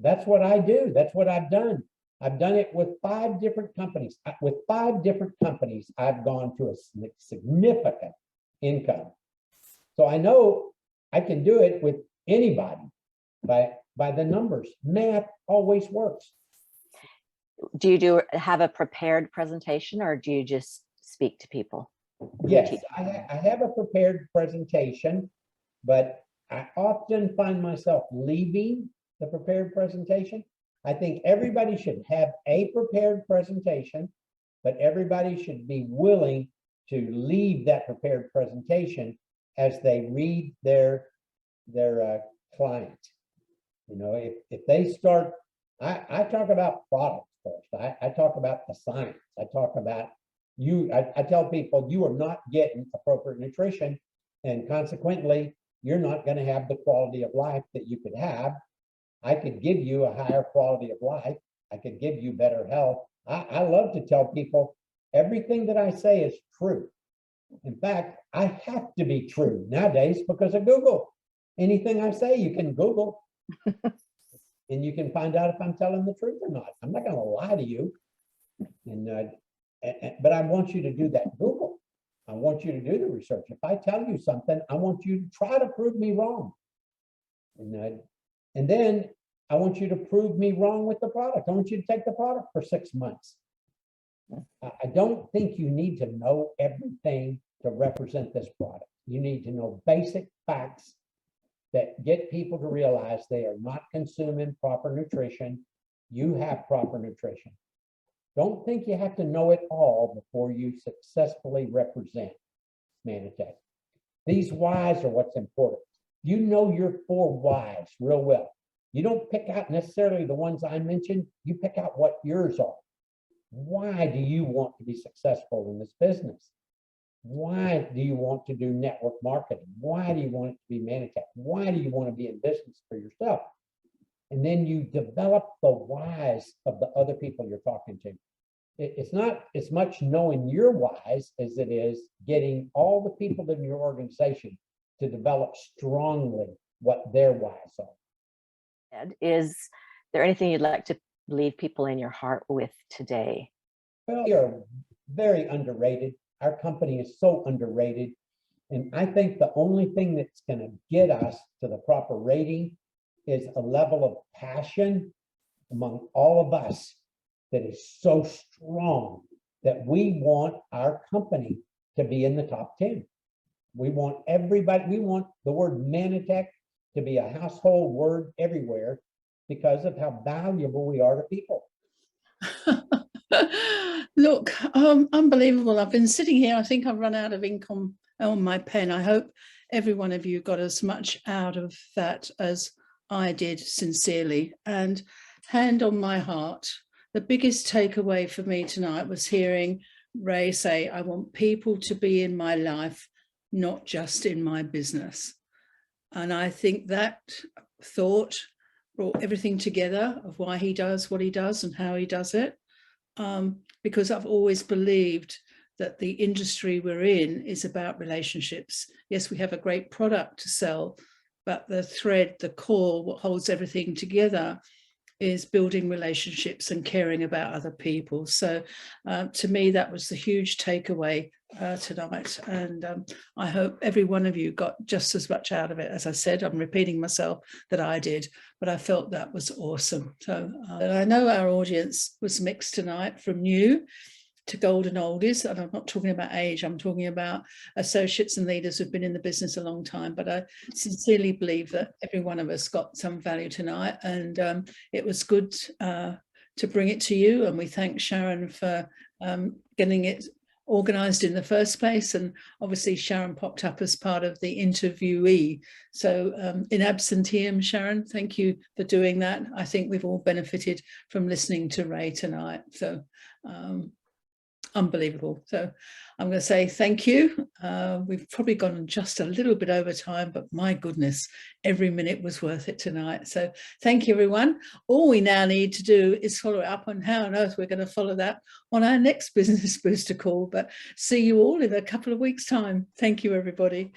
That's what I do. That's what I've done. I've done it with 5 different companies. With 5 different companies, I've gone to a significant income. So I know I can do it with anybody by the numbers. Math always works. Do you have a prepared presentation, or do you just speak to people? Yes, I have a prepared presentation, but I often find myself leaving the prepared presentation. I think everybody should have a prepared presentation, but everybody should be willing to leave that prepared presentation as they read their client. You know, if they start, I talk about products first. I talk about the science. I talk about I tell people you are not getting appropriate nutrition, and consequently, you're not going to have the quality of life that you could have. I could give you a higher quality of life. I could give you better health. I love to tell people everything that I say is true. In fact, I have to be true nowadays because of Google. Anything I say, you can Google and you can find out if I'm telling the truth or not. I'm not going to lie to you. But I want you to do that Google. I want you to do the research. If I tell you something, I want you to try to prove me wrong. And then I want you to prove me wrong with the product. I want you to take the product for 6 months. I don't think you need to know everything to represent this product. You need to know basic facts that get people to realize they are not consuming proper nutrition. You have proper nutrition. Don't think you have to know it all before you successfully represent Manatech. These whys are what's important. You know your 4 whys real well. You don't pick out necessarily the ones I mentioned. You pick out what yours are. Why do you want to be successful in this business? Why do you want to do network marketing? Why do you want it to be Manatech? Why do you want to be in business for yourself? And then you develop the whys of the other people you're talking to. It's not as much knowing your whys as it is getting all the people in your organization to develop strongly what their whys are. And is there anything you'd like to leave people in your heart with today? Well, we are very underrated. Our company is so underrated. And I think the only thing that's going to get us to the proper rating is a level of passion among all of us that is so strong that we want our company to be in the top 10. We want everybody, we want the word Manatech to be a household word everywhere because of how valuable we are to people. Look, unbelievable. I've been sitting here. I think I've run out of ink on my pen. I hope every one of you got as much out of that as I did, sincerely. And hand on my heart, the biggest takeaway for me tonight was hearing Ray say, I want people to be in my life, not just in my business. And I think that thought brought everything together of why he does what he does and how he does it. Because I've always believed that the industry we're in is about relationships. Yes, we have a great product to sell, but the thread, the core, what holds everything together is building relationships and caring about other people. So to me, that was the huge takeaway tonight. And I hope every one of you got just as much out of it. As I said, I'm repeating myself that I did, but I felt that was awesome. So and I know our audience was mixed tonight, from new to golden oldies, and I'm not talking about age, I'm talking about associates and leaders who've been in the business a long time. But I sincerely believe that every one of us got some value tonight, and it was good to bring it to you. And we thank Sharon for getting it organized in the first place, and obviously Sharon popped up as part of the interviewee. So in absenteeism, Sharon, thank you for doing that. I think we've all benefited from listening to Ray tonight. So unbelievable. So I'm going to say thank you. We've probably gone just a little bit over time, but my goodness, every minute was worth it tonight. So thank you, everyone. All we now need to do is follow up on how on earth we're going to follow that on our next Business Booster call. But see you all in a couple of weeks' time. Thank you, everybody.